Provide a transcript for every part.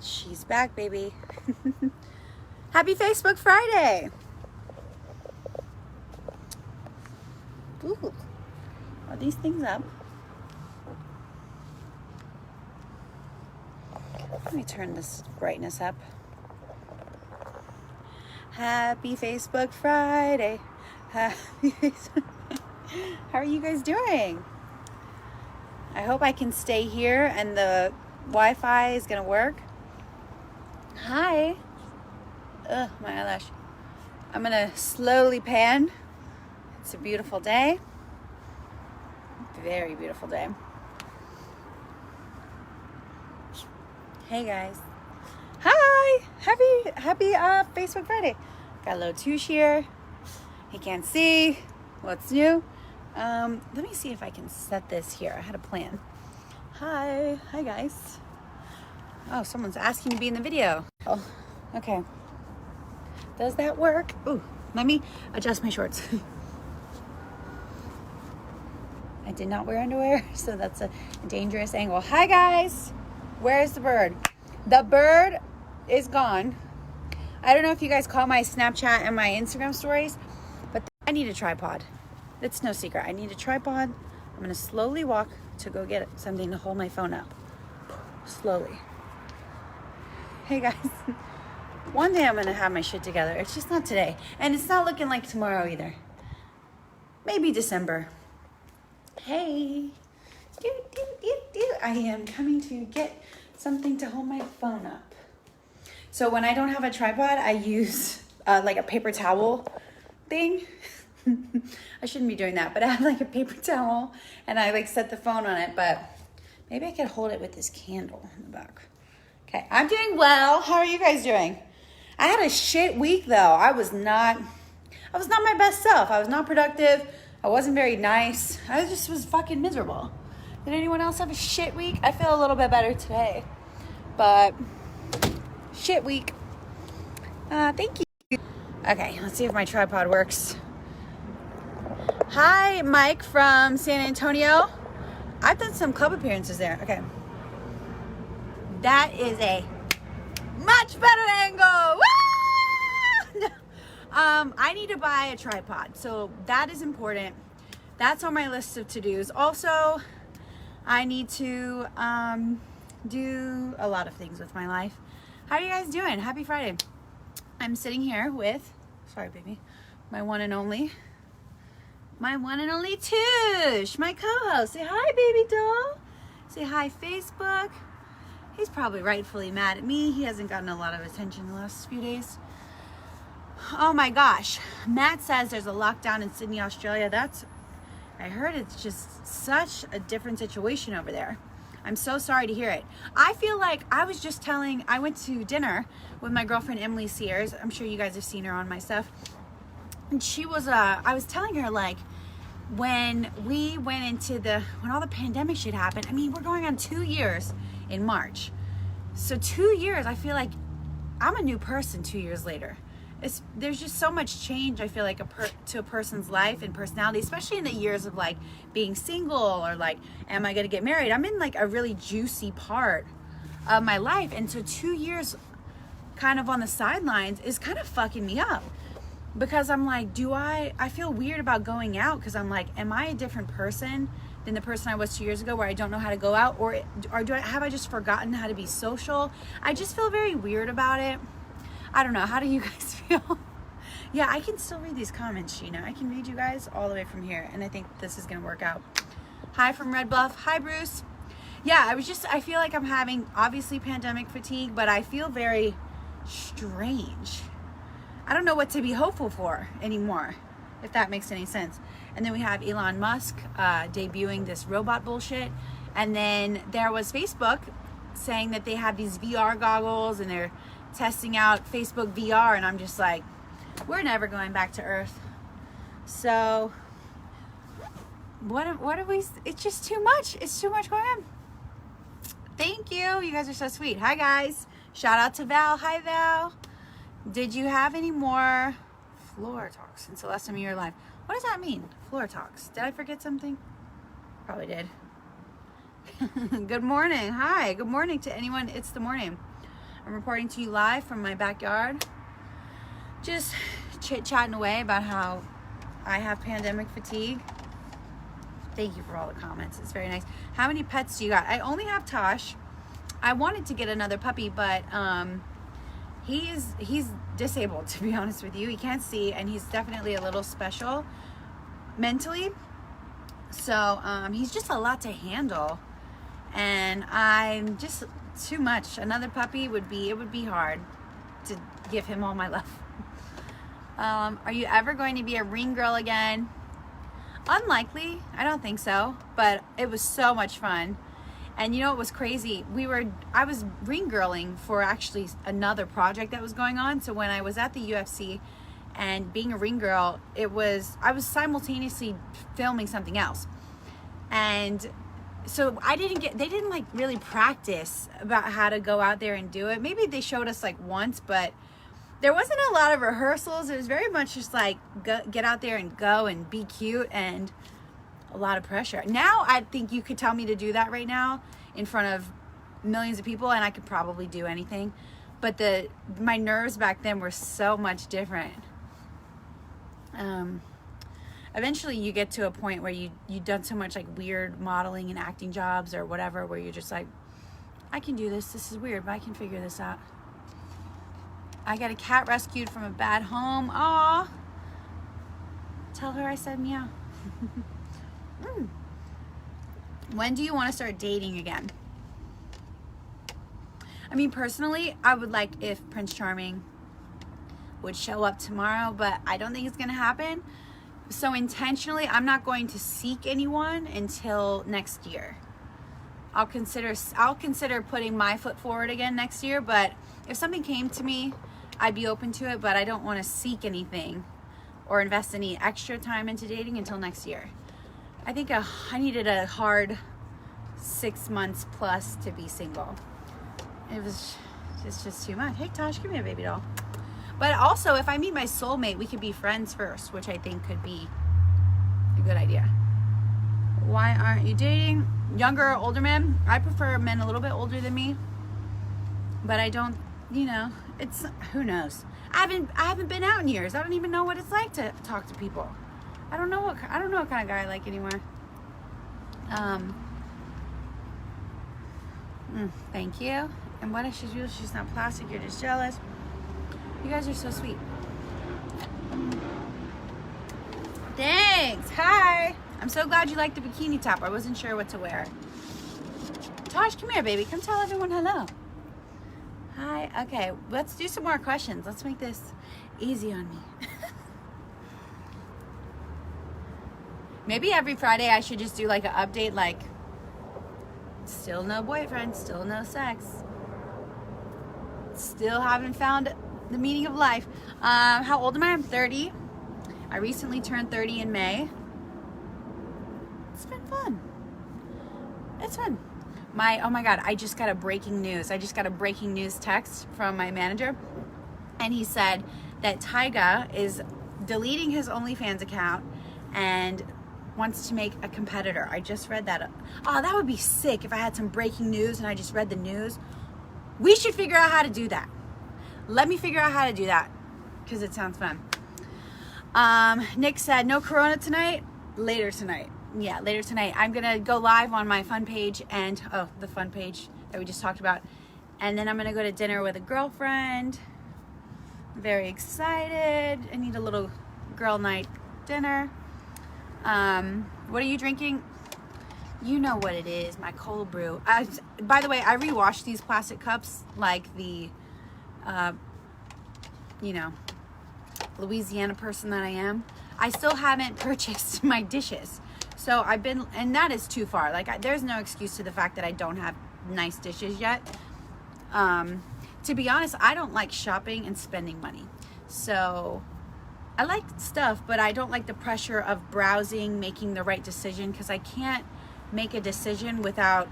She's back, baby. Happy Facebook Friday. Ooh, are these things up? Let me turn this brightness up. Happy Facebook Friday. Happy Facebook. How are you guys doing? I hope I can stay here and the Wi-Fi is gonna work. Hi. Ugh, my eyelash. I'm gonna slowly pan. It's a beautiful day. Very beautiful day. Hey guys. Hi. Happy Facebook Friday. Got a little touche here. He can't see what's new. Let me see if I can set this here. I had a plan. Hi guys. Oh, someone's asking to be in the video. Oh, okay. Does that work? Ooh, let me adjust my shorts. I did not wear underwear, so that's a dangerous angle. Hi guys. Where's the bird? The bird is gone. I don't know if you guys caught my Snapchat and my Instagram stories, but I need a tripod. It's no secret. I need a tripod. I'm going to slowly walk to go get something to hold my phone up. Slowly. Hey guys. One day I'm going to have my shit together. It's just not today. And it's not looking like tomorrow either. Maybe December. Hey. I am coming to get something to hold my phone up. So when I don't have a tripod, I use like a paper towel thing. I shouldn't be doing that, but I have like a paper towel and I like set the phone on it, but maybe I could hold it with this candle in the back. Okay, I'm doing well. How are you guys doing? I had a shit week though. I was not my best self. I was not productive. I wasn't very nice. I just was fucking miserable. Did anyone else have a shit week? I feel a little bit better today, but shit week. Thank you. Okay, let's see if my tripod works. Hi, Mike from San Antonio. I've done some club appearances there. Okay. That is a much better angle. Woo! I need to buy a tripod. So that is important. That's on my list of to-dos. Also, I need to do a lot of things with my life. How are you guys doing? Happy Friday. I'm sitting here with, sorry baby, my one and only Tush, my co-host. Say hi, baby doll. Say hi, Facebook. He's probably rightfully mad at me. He hasn't gotten a lot of attention the last few days. Oh my gosh. Matt says there's a lockdown in Sydney, Australia. I heard it's just such a different situation over there. I'm so sorry to hear it. I feel like I went to dinner with my girlfriend, Emily Sears. I'm sure you guys have seen her on my stuff. And I was telling her, like, when we went into when all the pandemic shit happened, I mean, we're going on 2 years in March. So 2 years, I feel like I'm a new person 2 years later. There's just so much change, I feel like, to a person's life and personality, especially in the years of like being single or like, am I gonna get married? I'm in like a really juicy part of my life. And so 2 years kind of on the sidelines is kind of fucking me up. Because I'm like, I feel weird about going out because I'm like, am I a different person than the person I was 2 years ago where I don't know how to go out? Or have I just forgotten how to be social? I just feel very weird about it. I don't know. How do you guys feel? Yeah, I can still read these comments, Sheena. I can read you guys all the way from here. And I think this is going to work out. Hi from Red Bluff. Hi, Bruce. Yeah, I feel like I'm having, obviously, pandemic fatigue, but I feel very strange. I don't know what to be hopeful for anymore, if that makes any sense. And then we have Elon Musk debuting this robot bullshit. And then there was Facebook saying that they have these VR goggles and they're testing out Facebook VR. And I'm just like, we're never going back to Earth. So what are we, it's just too much. It's too much going on. Thank you. You guys are so sweet. Hi, guys. Shout out to Val. Hi, Val. Did you have any more floor talks since the last time you were live? What does that mean? Floor talks. Did I forget something? Probably did. Good morning. Hi. Good morning to anyone. It's the morning. I'm reporting to you live from my backyard. Just chit-chatting away about how I have pandemic fatigue. Thank you for all the comments. It's very nice. How many pets do you got? I only have Tosh. I wanted to get another puppy, but he's disabled, to be honest with you. He can't see, and he's definitely a little special mentally. So he's just a lot to handle, and I'm just too much. Another puppy would be hard to give him all my love. Are you ever going to be a ring girl again? Unlikely. I don't think so, but it was so much fun. And you know what was crazy? I was ring girling for actually another project that was going on. So when I was at the UFC and being a ring girl, I was simultaneously filming something else. And so they didn't like really practice about how to go out there and do it. Maybe they showed us like once, but there wasn't a lot of rehearsals. It was very much just like get out there and go and be cute, and a lot of pressure. Now I think you could tell me to do that right now in front of millions of people and I could probably do anything. But my nerves back then were so much different. Eventually you get to a point where you've done so much like weird modeling and acting jobs or whatever, where you're just like, I can do this. This is weird, but I can figure this out. I got a cat rescued from a bad home. Aw. Tell her I said meow. When do you want to start dating again? I mean, personally, I would like if Prince Charming would show up tomorrow, but I don't think it's going to happen. So intentionally, I'm not going to seek anyone until next year. I'll consider putting my foot forward again next year, but if something came to me, I'd be open to it, but I don't want to seek anything or invest any extra time into dating until next year. I think I needed a hard 6 months plus to be single. It's just too much. Hey Tosh, give me a baby doll. But also, if I meet my soulmate, we could be friends first, which I think could be a good idea. Why aren't you dating younger or older men? I prefer men a little bit older than me, but I don't, it's, who knows? I haven't been out in years. I don't even know what it's like to talk to people. I don't know what kind of guy I like anymore. Thank you. And what if she's not plastic? You're just jealous. You guys are so sweet. Thanks. Hi. I'm so glad you liked the bikini top. I wasn't sure what to wear. Tosh, come here, baby. Come tell everyone hello. Hi. Okay, let's do some more questions. Let's make this easy on me. Maybe every Friday I should just do like an update, like still no boyfriend, still no sex, still haven't found the meaning of life. How old am I? I'm 30. I recently turned 30 in May. It's been fun. It's fun. Oh my God, I just got a breaking news. I just got a breaking news text from my manager, and he said that Tyga is deleting his OnlyFans account and wants to make a competitor. I just read that. Oh, that would be sick if I had some breaking news and I just read the news. We should figure out how to do that. Let me figure out how to do that because it sounds fun. Nick said, no Corona tonight? Later tonight. Yeah, later tonight. I'm going to go live on my fun page and, the fun page that we just talked about. And then I'm going to go to dinner with a girlfriend. Very excited. I need a little girl night dinner. What are you drinking? You know what it is, my cold brew. By the way, I rewashed these plastic cups like the, Louisiana person that I am. I still haven't purchased my dishes. So and that is too far. Like, there's no excuse to the fact that I don't have nice dishes yet. To be honest, I don't like shopping and spending money. So I like stuff, but I don't like the pressure of browsing, making the right decision, because I can't make a decision without,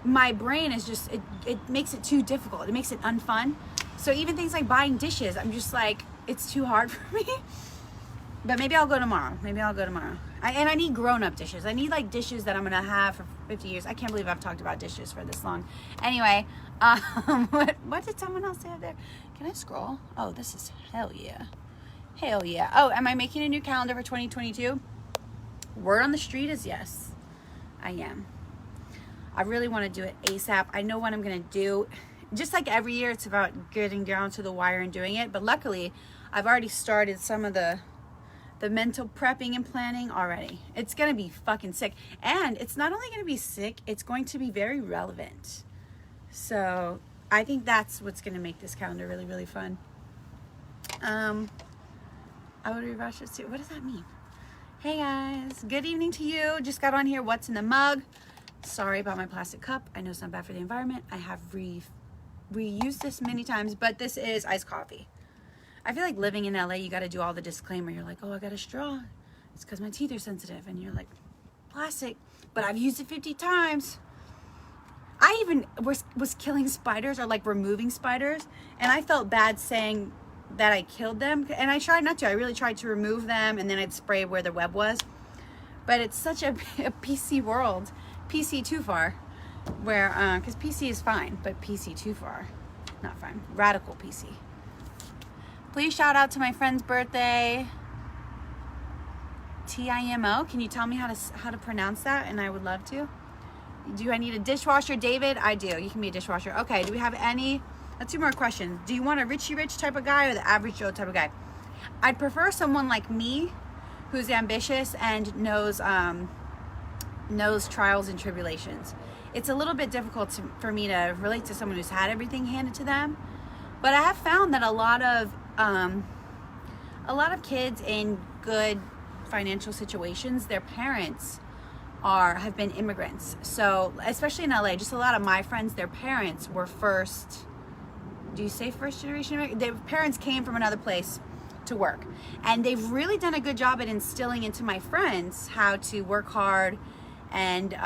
my brain is just, it makes it too difficult. It makes it unfun. So even things like buying dishes, I'm just like, it's too hard for me. But maybe I'll go tomorrow. And I need grown-up dishes. I need like dishes that I'm gonna have for 50 years. I can't believe I've talked about dishes for this long. Anyway, what did someone else say up there? Can I scroll? Oh, this is hell yeah. Hell yeah. Oh, am I making a new calendar for 2022? Word on the street is yes. I am. I really want to do it ASAP. I know what I'm gonna do. Just like every year, it's about getting down to the wire and doing it. But luckily, I've already started some of the mental prepping and planning already. It's gonna be fucking sick. And it's not only gonna be sick, it's going to be very relevant. So I think that's what's gonna make this calendar really, really fun. I would refresh it too. What does that mean? Hey guys, good evening to you. Just got on here. What's in the mug? Sorry about my plastic cup. I know it's not bad for the environment. I have reused this many times, but this is iced coffee. I feel like living in LA, you got to do all the disclaimer. You're like, oh, I got a straw. It's because my teeth are sensitive. And you're like, plastic. But I've used it 50 times. I even was killing spiders or like removing spiders. And I felt bad saying that I killed them. And I tried not to. I really tried to remove them. And then I'd spray where the web was. But it's such a PC world. PC too far. Where, because PC is fine. But PC too far. Not fine. Radical PC. Please shout out to my friend's birthday. Timo. Can you tell me how to pronounce that? And I would love to. Do I need a dishwasher, David? I do. You can be a dishwasher. Okay. Do we have any? Let's do more questions. Do you want a Richie Rich type of guy or the average Joe type of guy? I'd prefer someone like me, who's ambitious and knows trials and tribulations. It's a little bit difficult for me to relate to someone who's had everything handed to them. But I have found that a lot of kids in good financial situations, their parents have been immigrants. So especially in LA, just a lot of my friends, their parents were first. Do you say first generation? Their parents came from another place to work, and they've really done a good job at instilling into my friends how to work hard and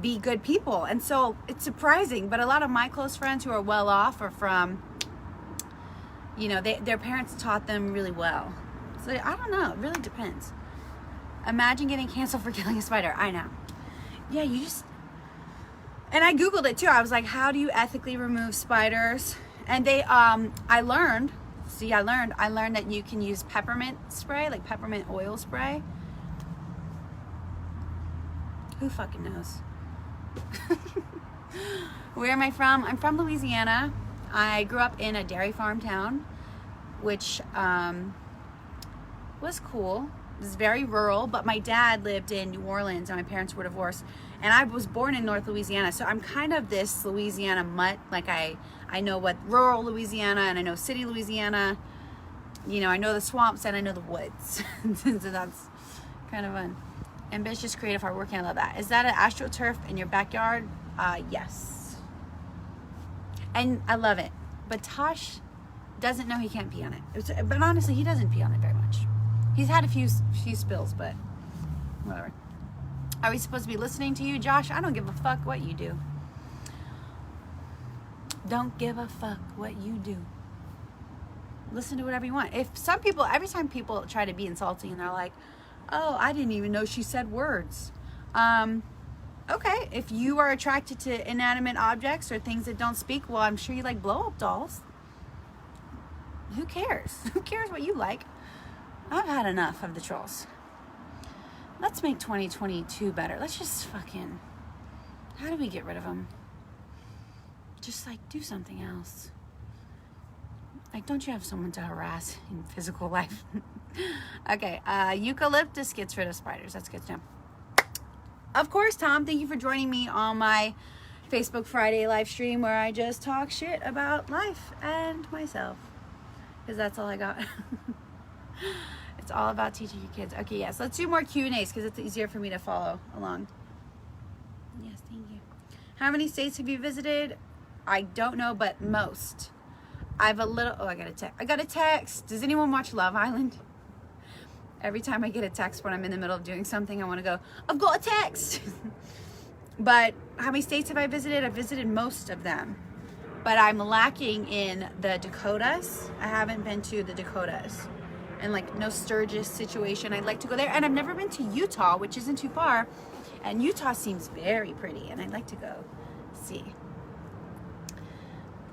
be good people. And so it's surprising, but a lot of my close friends who are well off are from, you know, their parents taught them really well. So I don't know. It really depends. Imagine getting canceled for killing a spider. I know. Yeah, you just... And I Googled it too. I was like, how do you ethically remove spiders? And I learned that you can use peppermint spray, like peppermint oil spray. Who fucking knows? Where am I from? I'm from Louisiana. I grew up in a dairy farm town, which was cool. It was very rural, but my dad lived in New Orleans and my parents were divorced. And I was born in North Louisiana, so I'm kind of this Louisiana mutt. Like I know what rural Louisiana and I know city Louisiana. You know, I know the swamps and I know the woods. So that's kind of fun. Ambitious, creative, hardworking. I love that. Is that an AstroTurf in your backyard? Yes. And I love it. But Tosh doesn't know he can't pee on it. But honestly, he doesn't pee on it very much. He's had a few spills, but whatever. Are we supposed to be listening to you, Josh? I don't give a fuck what you do. Don't give a fuck what you do. Listen to whatever you want. If some people, every time people try to be insulting and they're like, oh, I didn't even know she said words. Okay, if you are attracted to inanimate objects or things that don't speak, well, I'm sure you like blow-up dolls. Who cares? Who cares what you like? I've had enough of the trolls. Let's make 2022 better. Let's just fucking... How do we get rid of them? Just like do something else. Like, don't you have someone to harass in physical life? Okay, eucalyptus gets rid of spiders. That's good to know. Of course, Tom, thank you for joining me on my Facebook Friday live stream where I just talk shit about life and myself. Because that's all I got. It's all about teaching your kids. Okay, yes, let's do more Q&As because it's easier for me to follow along. Yes, thank you. How many states have you visited? I don't know, but most. I got a text. Does anyone watch Love Island? Every time I get a text when I'm in the middle of doing something, I want to go, I've got a text. But how many states have I visited? I've visited most of them. But I'm lacking in the Dakotas. I haven't been to the Dakotas. and like no Sturgis situation, I'd like to go there. And I've never been to Utah, which isn't too far, and Utah seems very pretty, and I'd like to go see.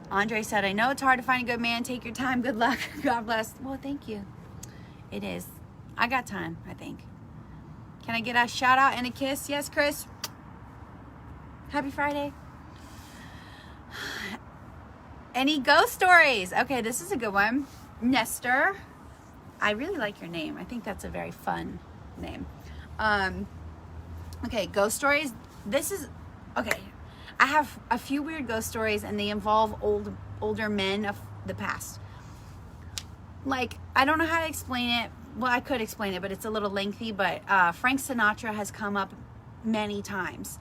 Andre said, I know it's hard to find a good man. Take your time. Good luck. God bless. Well, thank you. It is. I got time, I think. Can I get a shout out and a kiss? Yes, Chris. Happy Friday. Any ghost stories? Okay, this is a good one. Nestor. I really like your name. I think that's a very fun name. Okay, ghost stories. This is, okay. I have a few weird ghost stories, and they involve older men of the past. Like, I don't know how to explain it. Well, I could explain it, but it's a little lengthy. But Frank Sinatra has come up many times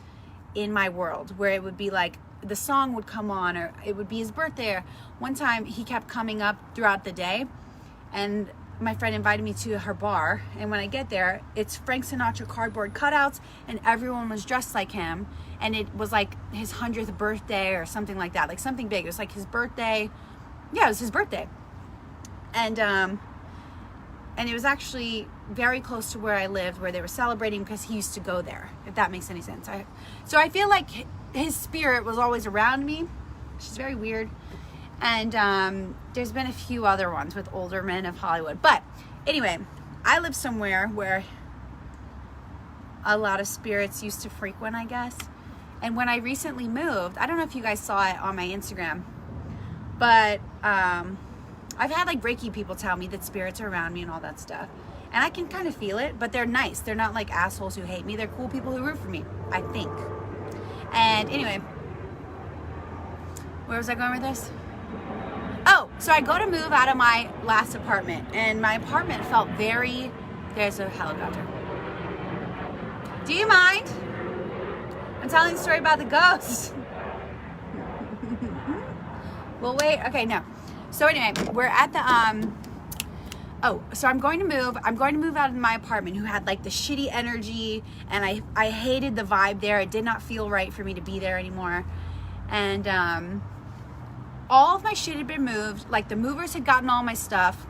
in my world, where it would be like the song would come on, or it would be his birthday. One time he kept coming up throughout the day, and my friend invited me to her bar, and when I get there, it's Frank Sinatra cardboard cutouts, and everyone was dressed like him, and it was like his 100th birthday or something like that, like something big. It was like his birthday. Yeah, it was his birthday. And it was actually very close to where I lived, where they were celebrating, because he used to go there, if that makes any sense. So I feel like his spirit was always around me, which is very weird. And there's been a few other ones with older men of Hollywood. But anyway, I live somewhere where a lot of spirits used to frequent, I guess. And when I recently moved, I don't know if you guys saw it on my Instagram, but I've had like Reiki people tell me that spirits are around me and all that stuff. And I can kind of feel it, but they're nice. They're not like assholes who hate me. They're cool people who root for me, I think. And anyway, where was I going with this? Oh, so I go to move out of my last apartment, and my apartment felt very, there's a helicopter. Do you mind? I'm telling the story about the ghost. Well, wait, okay, no. So anyway, we're at the, so I'm going to move out of my apartment, who had like the shitty energy, and I hated the vibe there. It did not feel right for me to be there anymore. And, all of my shit had been moved. Like, the movers had gotten all my stuff,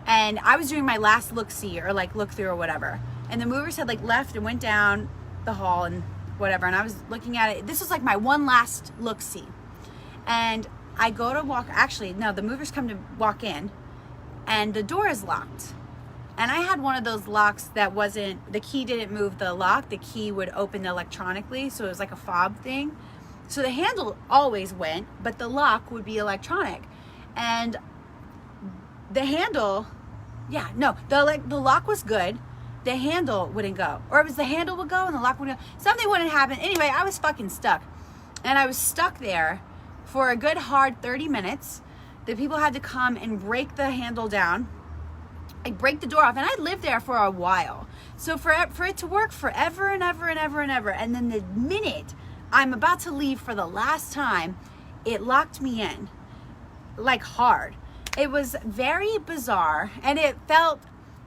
and I was doing my last look-see, or like look-through, or whatever. And the movers had like left and went down the hall and whatever. And I was looking at it. This was like my one last look-see. And I go to walk. Actually, no, the movers come to walk in, and the door is locked. And I had one of those locks that wasn't, the key didn't move the lock. The key would open electronically, so it was like a fob thing. So the handle always went, but the lock would be electronic. And the handle, the lock was good. The handle wouldn't go. Or it was the handle would go and the lock wouldn't go. Something wouldn't happen. Anyway, I was fucking stuck. And I was stuck there for a good hard 30 minutes. The people had to come and break the handle down, like break the door off. And I lived there for a while. So for it to work forever and ever and ever and ever. And then the minute I'm about to leave for the last time, it locked me in, like hard. It was very bizarre, and it felt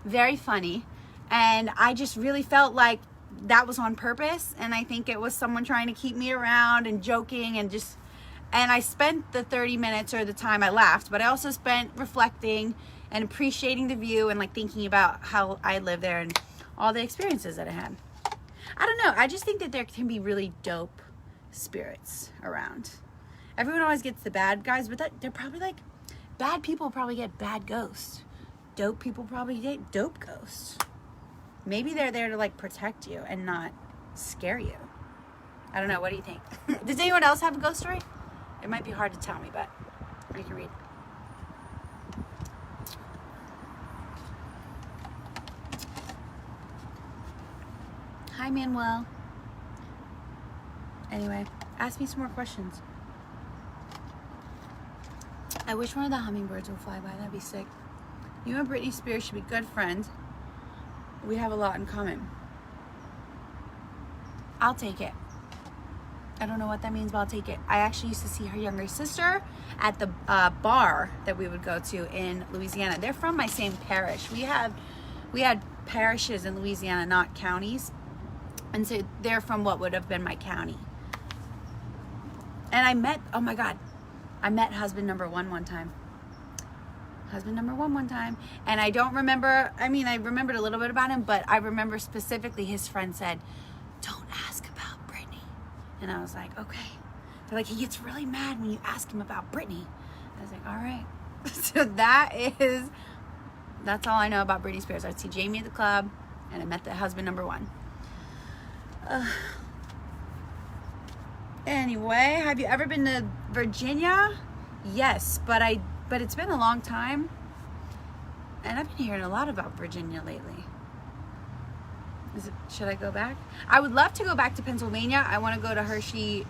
very funny, and I just really felt like that was on purpose, and I think it was someone trying to keep me around and joking, and I spent the 30 minutes or the time I laughed, but I also spent reflecting and appreciating the view and like thinking about how I lived there and all the experiences that I had. I don't know, I just think that there can be really dope spirits around. Everyone always gets the bad guys, but they're probably like, bad people probably get bad ghosts. Dope people probably get dope ghosts. Maybe they're there to like protect you and not scare you. I don't know, what do you think? Does anyone else have a ghost story? It might be hard to tell me, but you can read. Hi, Manuel. Anyway, ask me some more questions. I wish one of the hummingbirds would fly by. That'd be sick. You and Britney Spears should be good friends. We have a lot in common. I'll take it. I don't know what that means, but I'll take it. I actually used to see her younger sister at the bar that we would go to in Louisiana. They're from my same parish. We had parishes in Louisiana, not counties. And so they're from what would have been my county. And I met, oh my God, I met husband number one time. husband number one time. And I don't remember, I remembered a little bit about him, but I remember specifically his friend said, don't ask about Brittany. And I was like, okay. They're like, he gets really mad when you ask him about Brittany. I was like, all right. So that's all I know about Britney Spears. I'd see Jamie at the club, and I met the husband number one. Anyway, have you ever been to Virginia? Yes, but it's been a long time, and I've been hearing a lot about Virginia lately. Should I go back? I would love to go back to Pennsylvania. I want to go to Hershey,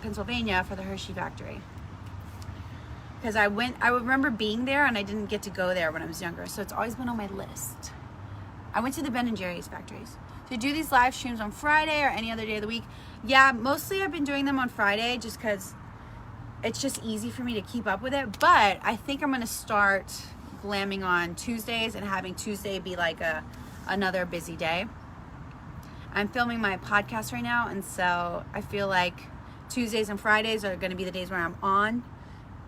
Pennsylvania for the Hershey factory. Because I remember being there, and I didn't get to go there when I was younger. So it's always been on my list. I went to the Ben & Jerry's factories. So do these live streams on Friday or any other day of the week? Yeah, mostly I've been doing them on Friday just because it's just easy for me to keep up with it. But I think I'm going to start glamming on Tuesdays and having Tuesday be like another busy day. I'm filming my podcast right now, and so I feel like Tuesdays and Fridays are going to be the days where I'm on,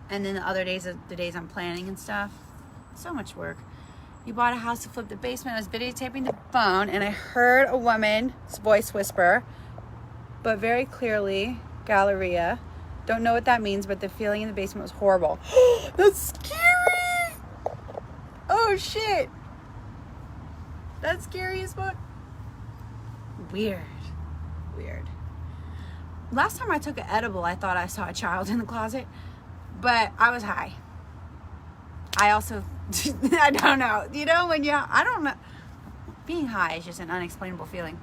and then the other days are the days I'm planning and stuff. So much work. You bought a house to flip the basement. I was videotaping the phone, and I heard a woman's voice whisper, but very clearly, Galleria. Don't know what that means, but the feeling in the basement was horrible. That's scary! Oh, shit. That's scary as fuck. Weird. Last time I took an edible, I thought I saw a child in the closet, but I was high. I also, I don't know. You know, I don't know. Being high is just an unexplainable feeling.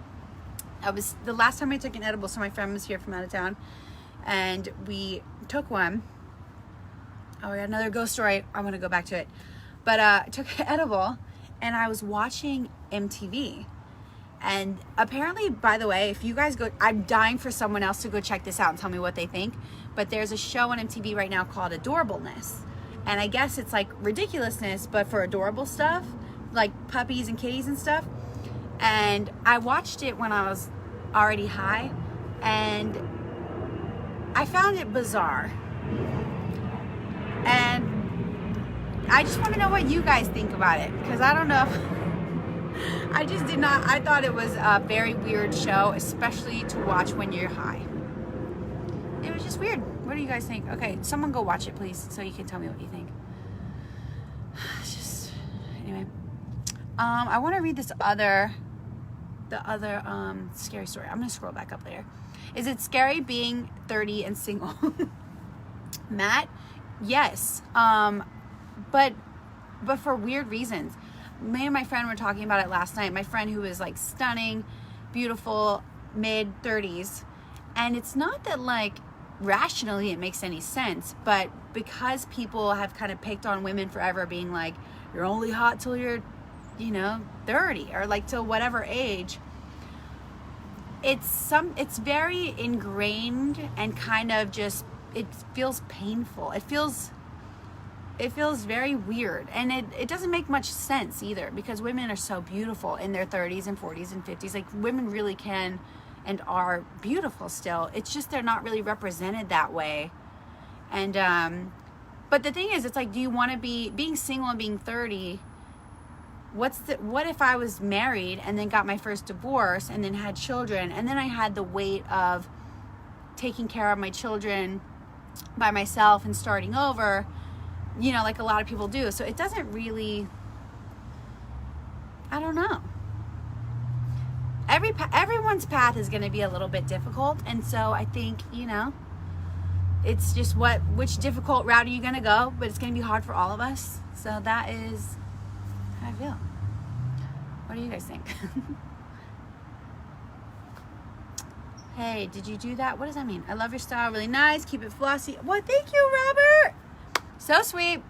The last time I took an edible, so my friend was here from out of town, and we took one. Oh, I got another ghost story. I want to go back to it. But I took an edible, and I was watching MTV. And apparently, by the way, if you guys go, I'm dying for someone else to go check this out and tell me what they think. But there's a show on MTV right now called Adorableness. And I guess it's like ridiculousness, but for adorable stuff, like puppies and kitties and stuff. And I watched it when I was already high, and I found it bizarre. And I just want to know what you guys think about it, because I don't know if I just did not. I thought it was a very weird show, especially to watch when you're high. It was just weird. What do you guys think? Okay, someone go watch it, please, so you can tell me what you think. Anyway. I want to read the other scary story. I'm going to scroll back up there. Is it scary being 30 and single? Matt? Yes. But for weird reasons. Me and my friend were talking about it last night. My friend who is like stunning, beautiful, mid-30s. And it's not that like rationally it makes any sense, but because people have kind of picked on women forever being like, you're only hot till you're, 30 or like till whatever age. It's very ingrained and kind of just, it feels painful. It feels very weird, and it doesn't make much sense either, because women are so beautiful in their 30s and 40s and 50s. Like, women really can and are beautiful still. It's just they're not really represented that way. And but the thing is, it's like, do you want to being single and being 30? What if I was married and then got my first divorce and then had children, and then I had the weight of taking care of my children by myself and starting over? Like a lot of people do. So it doesn't really, I don't know. Everyone's path is going to be a little bit difficult. And so I think, it's just which difficult route are you going to go? But it's going to be hard for all of us. So that is how I feel. What do you guys think? Hey, did you do that? What does that mean? I love your style. Really nice. Keep it flossy. Well, thank you, Robert. So sweet.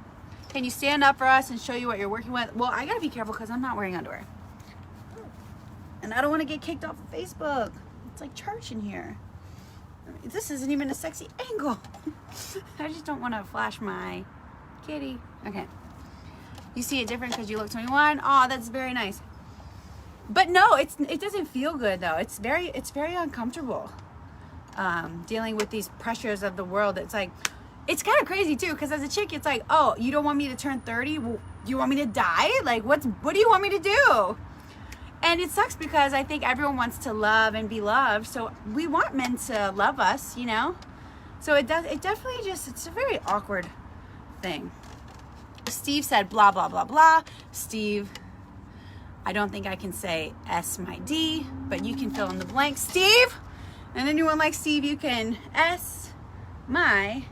Can you stand up for us and show you what you're working with? Well, I gotta be careful because I'm not wearing underwear. And I don't want to get kicked off of Facebook. It's like church in here. This isn't even a sexy angle. I just don't want to flash my kitty. Okay. You see it different because you look 21. Oh, that's very nice. But no, it doesn't feel good though. It's very uncomfortable. Dealing with these pressures of the world. It's like, it's kind of crazy too, because as a chick, it's like, oh, you don't want me to turn 30? Well, do you want me to die? Like, what do you want me to do? And it sucks because I think everyone wants to love and be loved. So we want men to love us, you know? So it definitely just, it's a very awkward thing. Steve said blah, blah, blah, blah. Steve, I don't think I can say S my D, but you can fill in the blank. Steve! And anyone like Steve, you can S my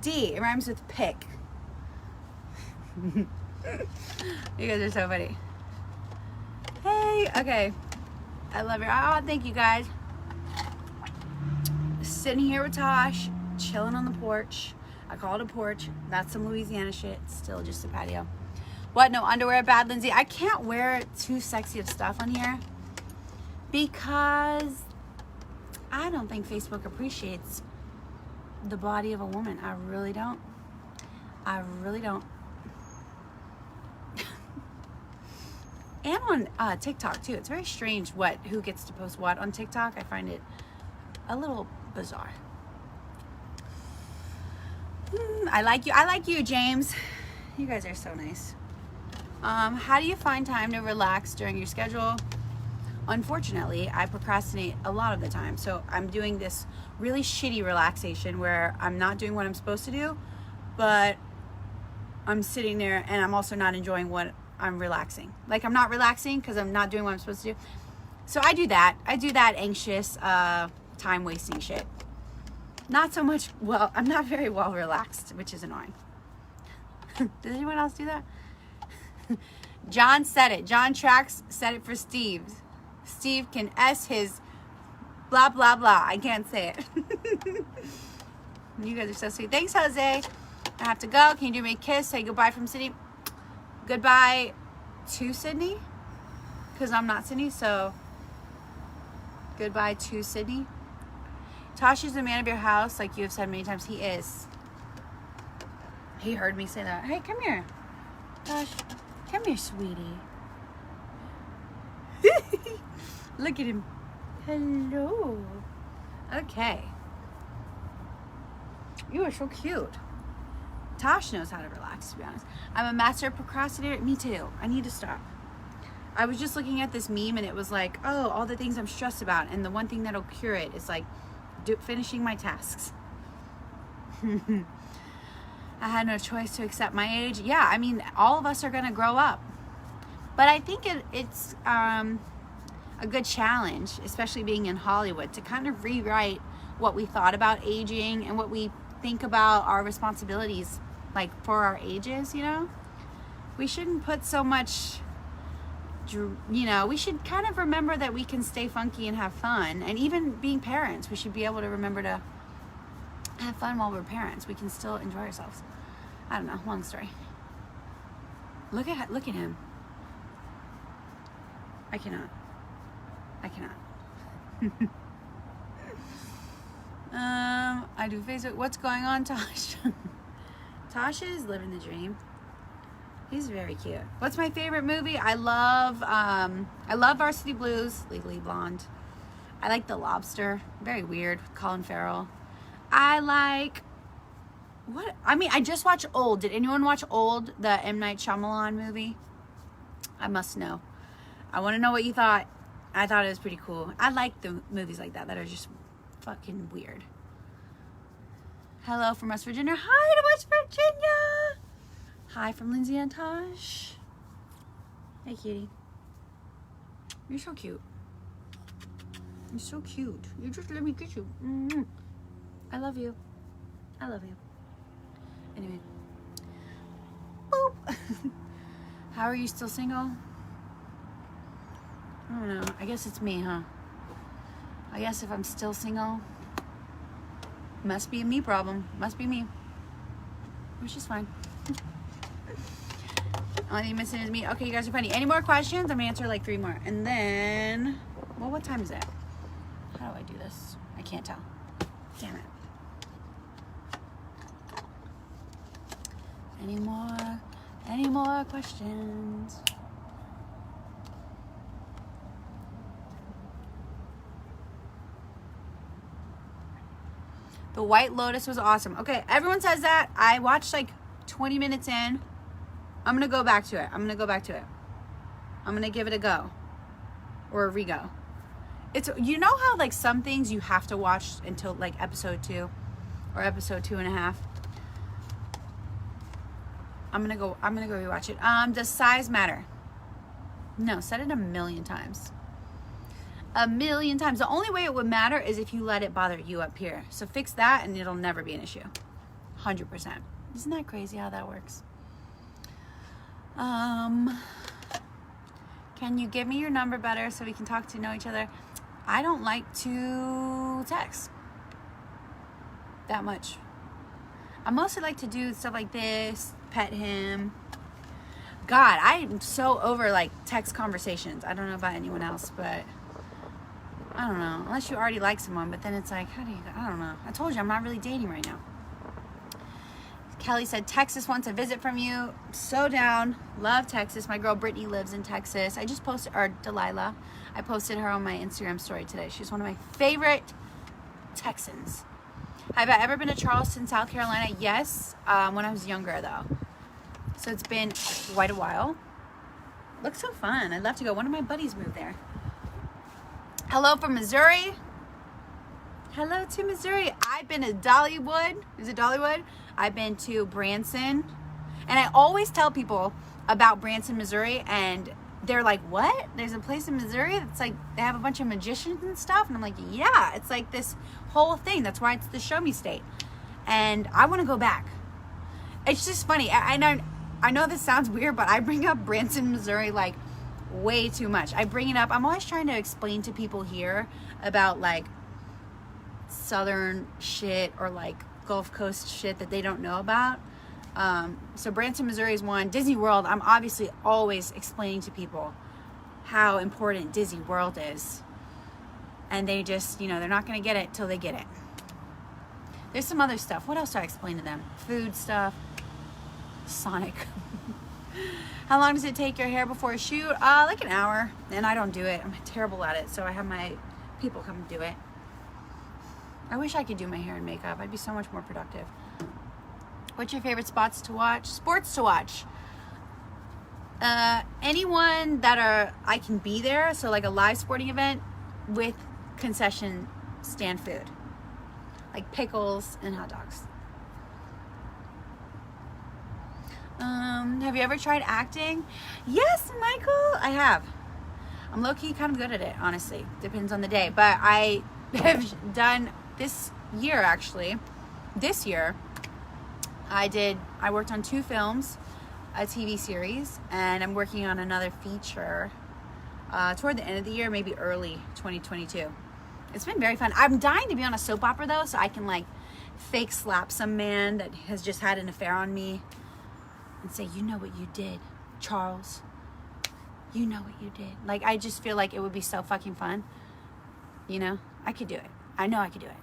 D. It rhymes with pick. You guys are so funny. Hey, okay. I love you. Oh, thank you guys. Sitting here with Tosh, chilling on the porch. I call it a porch. That's some Louisiana shit. It's still just a patio. What? No underwear? Bad, Lindsay? I can't wear too sexy of stuff on here because I don't think Facebook appreciates the body of a woman. I really don't. I really don't. And on TikTok too. It's very strange who gets to post what on TikTok. I find it a little bizarre. I like you. I like you, James. You guys are so nice. How do you find time to relax during your schedule? Unfortunately, I procrastinate a lot of the time. So I'm doing this really shitty relaxation where I'm not doing what I'm supposed to do, but I'm sitting there and I'm also not enjoying what I'm relaxing. Like, I'm not relaxing because I'm not doing what I'm supposed to do. So I do that. I do that anxious, time wasting shit. Not so much, well, I'm not very well relaxed, which is annoying. Does anyone else do that? John said it. John Trax said it for Steve. Steve can S his blah, blah, blah. I can't say it. You guys are so sweet. Thanks, Jose. I have to go. Can you do me a kiss? Say goodbye from Sydney. Goodbye to Sydney. Because I'm not Sydney, so goodbye to Sydney. Tosh is the man of your house, like you have said many times. He is. He heard me say that. Hey, come here. Tosh, come here, sweetie. Look at him. Hello. Okay. You are so cute. Tosh knows how to relax, to be honest. I'm a master procrastinator. Me too. I need to stop. I was just looking at this meme and it was like, oh, all the things I'm stressed about. And the one thing that'll cure it is like finishing my tasks. I had no choice to accept my age. Yeah, I mean, all of us are going to grow up. But I think it's a good challenge, especially being in Hollywood, to kind of rewrite what we thought about aging and what we think about our responsibilities, like for our ages, you know? We shouldn't put so much, you know, we should kind of remember that we can stay funky and have fun. And even being parents, we should be able to remember to have fun while we're parents. We can still enjoy ourselves. I don't know, long story. Look at him. I cannot. I do Facebook. What's going on, Tosh? Tosh is living the dream. He's very cute. What's my favorite movie? I love Varsity Blues, Legally Blonde. I like The Lobster. Very weird with Colin Farrell. I like I just watched Old. Did anyone watch Old, the M. Night Shyamalan movie? I must know. I want to know what you thought. I thought it was pretty cool. I like the movies like that are just fucking weird. Hello from West Virginia. Hi to West Virginia. Hi from Lindsay and Tosh. Hey, cutie. You're so cute. You're so cute. You just let me kiss you. Mm-hmm. I love you. I love you. Anyway. Boop. How are you still single? I don't know. I guess it's me, huh? I guess if I'm still single, must be a me problem. Must be me. Which is fine. Only thing missing is me. Okay, you guys are funny. Any more questions? I'm gonna answer like 3 more. And then, well, what time is it? How do I do this? I can't tell. Damn it. Any more questions? The White Lotus was awesome. Okay, everyone says that. I watched like 20 minutes in. I'm gonna go back to it. I'm gonna give it a go. Or a re-go. It's, you know how like some things you have to watch until like episode 2 or episode 2.5. I'm gonna go rewatch it. Does size matter? No, said it a million times. A million times. The only way it would matter is if you let it bother you up here. So fix that and it'll never be an issue. 100%. Isn't that crazy how that works? Can you give me your number better so we can talk to know each other? I don't like to text that much. I mostly like to do stuff like this, pet him. God, I'm so over like text conversations. I don't know about anyone else, but I don't know. Unless you already like someone, but then it's like, how do you, I don't know. I told you, I'm not really dating right now. Kelly said, Texas wants a visit from you. So down. Love Texas. My girl Brittany lives in Texas. I just posted, or Delilah. I posted her on my Instagram story today. She's one of my favorite Texans. Have I ever been to Charleston, South Carolina? Yes. When I was younger, though. So it's been quite a while. Looks so fun. I'd love to go. One of my buddies moved there. Hello from Missouri. Hello to Missouri. I've been to Dollywood. Is it Dollywood? I've been to Branson. And I always tell people about Branson, Missouri, and they're like, what? There's a place in Missouri that's like, they have a bunch of magicians and stuff? And I'm like, yeah, it's like this whole thing. That's why it's the show me state. And I want to go back. It's just funny. I know this sounds weird, but I bring up Branson, Missouri like way too much. I bring it up. I'm always trying to explain to people here about like southern shit or like Gulf Coast shit that they don't know about. So Branson, Missouri is one. Disney World, I'm obviously always explaining to people how important Disney World is. And they just, you know, they're not going to get it till they get it. There's some other stuff. What else do I explain to them? Food stuff. Sonic. How long does it take your hair before a shoot? Like an hour. And I don't do it. I'm terrible at it. So I have my people come do it. I wish I could do my hair and makeup. I'd be so much more productive. What's your favorite spots to watch? Sports to watch. Anyone that I can be there. So like a live sporting event with concession stand food. Like pickles and hot dogs. Have you ever tried acting? Yes, Michael, I have. I'm low-key kind of good at it, honestly. Depends on the day. But I have done this year, actually. This year, I worked on 2 films, a TV series, and I'm working on another feature toward the end of the year, maybe early 2022. It's been very fun. I'm dying to be on a soap opera, though, so I can, like, fake slap some man that has just had an affair on me and say, you know what you did, Charles. You know what you did. Like, I just feel like it would be so fucking fun. You know? I could do it. I know I could do it.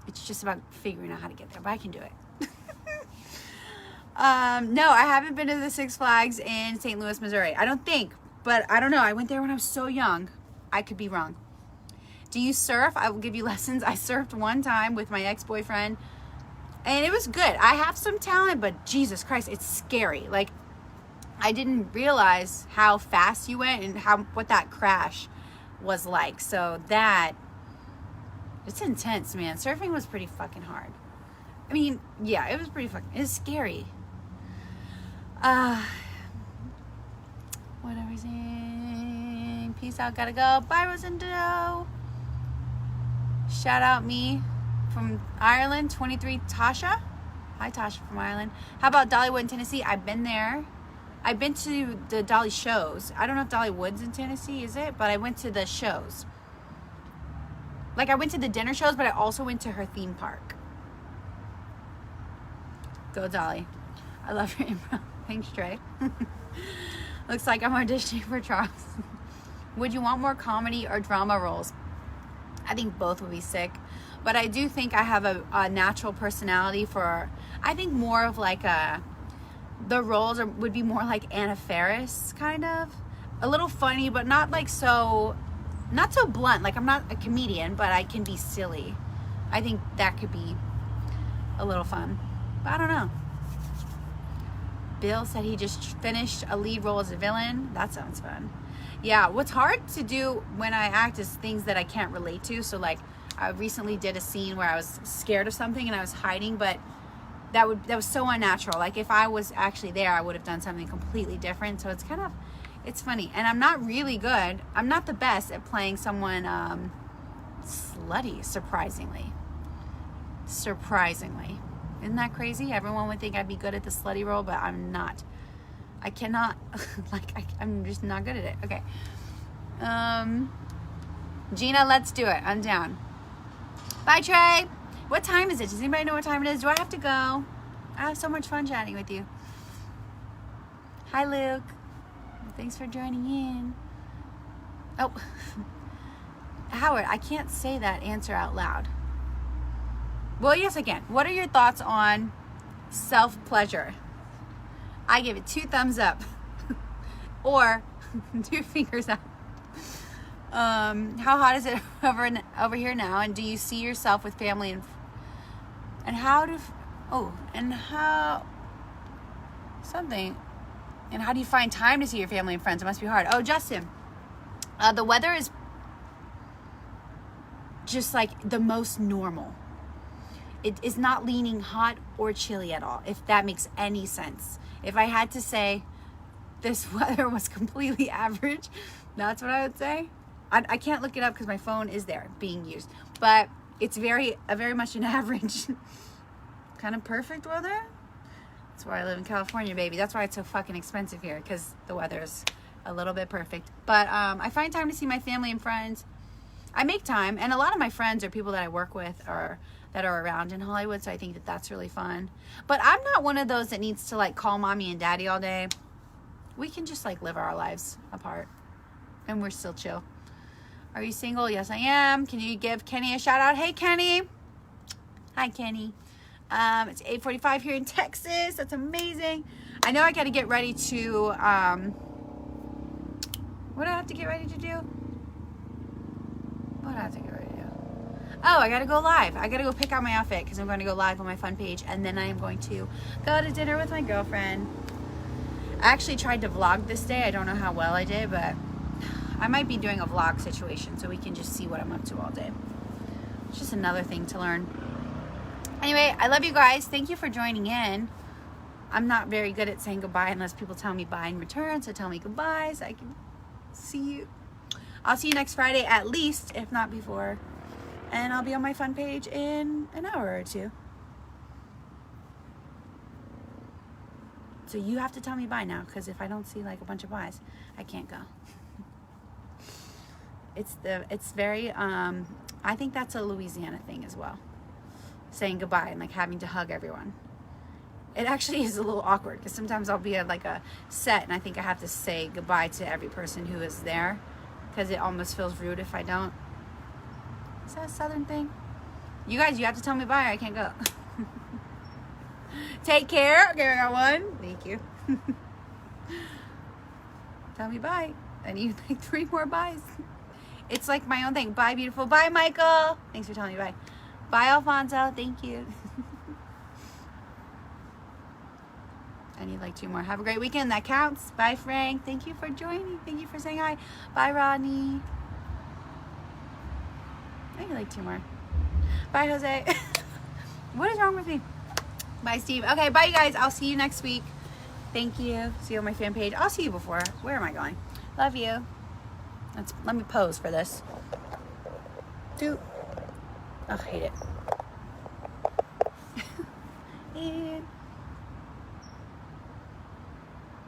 It's just about figuring out how to get there, but I can do it. No, I haven't been to the Six Flags in St. Louis, Missouri. I don't think, but I don't know. I went there when I was so young. I could be wrong. Do you surf? I will give you lessons. I surfed one time with my ex-boyfriend, and it was good. I have some talent, but Jesus Christ, it's scary. Like, I didn't realize how fast you went and what that crash was like. So it's intense, man. Surfing was pretty fucking hard. I mean, yeah, it was it's scary. What are we saying? Peace out, gotta go. Bye, Rosendo. Shout out me from Ireland, 23, Tasha. Hi, Tasha from Ireland. How about Dollywood in Tennessee? I've been there. I've been to the Dolly shows. I don't know if Dollywood's in Tennessee, is it? But I went to the shows. Like, I went to the dinner shows, but I also went to her theme park. Go Dolly. I love your improv. Thanks, Trey. Looks like I'm auditioning for Charles. Would you want more comedy or drama roles? I think both would be sick. But I do think I have a natural personality for, I think more of like the roles would be more like Anna Faris, kind of. A little funny, but not like not so blunt. Like, I'm not a comedian, but I can be silly. I think that could be a little fun. But I don't know. Bill said he just finished a lead role as a villain. That sounds fun. Yeah, what's hard to do when I act is things that I can't relate to. So like I recently did a scene where I was scared of something and I was hiding, but that was so unnatural. Like if I was actually there, I would have done something completely different. So it's funny. And I'm not really good. I'm not the best at playing someone slutty, surprisingly. Isn't that crazy? Everyone would think I'd be good at the slutty role, but I'm not. I cannot, I'm just not good at it. Okay. Gina, let's do it. I'm down. Bye, Trey. What time is it? Does anybody know what time it is? Do I have to go? I have so much fun chatting with you. Hi, Luke. Thanks for joining in. Oh, Howard, I can't say that answer out loud. Well, yes, I can. What are your thoughts on self-pleasure? I give it 2 thumbs up or 2 fingers up. How hot is it over here now? And do you see yourself with family and how do you find time to see your family and friends? It must be hard. Oh, Justin, the weather is just like the most normal. It is not leaning hot or chilly at all, if that makes any sense. If I had to say this weather was completely average, that's what I would say. I can't look it up because my phone is there being used, but it's very much an average kind of perfect weather. That's why I live in California, baby. That's why it's so fucking expensive here, because the weather is a little bit perfect. But I find time to see my family and friends. I make time, and a lot of my friends are people that I work with or that are around in Hollywood, so I think that that's really fun. But I'm not one of those that needs to like call mommy and daddy all day. We can just like live our lives apart, and we're still chill. Are you single? Yes, I am. Can you give Kenny a shout out? Hey, Kenny. Hi, Kenny. It's 8:45 here in Texas. That's amazing. I know I got to get ready to, what do I have to get ready to do? What do I have to get ready to do? Oh, I got to go live. I got to go pick out my outfit because I'm going to go live on my fun page. And then I am going to go to dinner with my girlfriend. I actually tried to vlog this day. I don't know how well I did, but I might be doing a vlog situation so we can just see what I'm up to all day. It's just another thing to learn. Anyway, I love you guys. Thank you for joining in. I'm not very good at saying goodbye unless people tell me bye in return. So tell me goodbye so I can see you. I'll see you next Friday at least, if not before. And I'll be on my fun page in an hour or 2. So you have to tell me bye now, because if I don't see like a bunch of byes, I can't go. It's very, I think that's a Louisiana thing as well. Saying goodbye and like having to hug everyone. It actually is a little awkward because sometimes I'll be at like a set and I think I have to say goodbye to every person who is there because it almost feels rude if I don't. Is that a Southern thing? You guys, you have to tell me bye or I can't go. Take care. Okay, I got one. Thank you. Tell me bye. I need like 3 more byes. It's like my own thing. Bye, beautiful. Bye, Michael. Thanks for telling me bye. Bye, Alfonso. Thank you. I need like 2 more. Have a great weekend. That counts. Bye, Frank. Thank you for joining. Thank you for saying hi. Bye, Rodney. I need like 2 more. Bye, Jose. What is wrong with me? Bye, Steve. Okay, bye, you guys. I'll see you next week. Thank you. See you on my fan page. I'll see you before. Where am I going? Love you. Let me pose for this. Doot. Oh, I hate it. And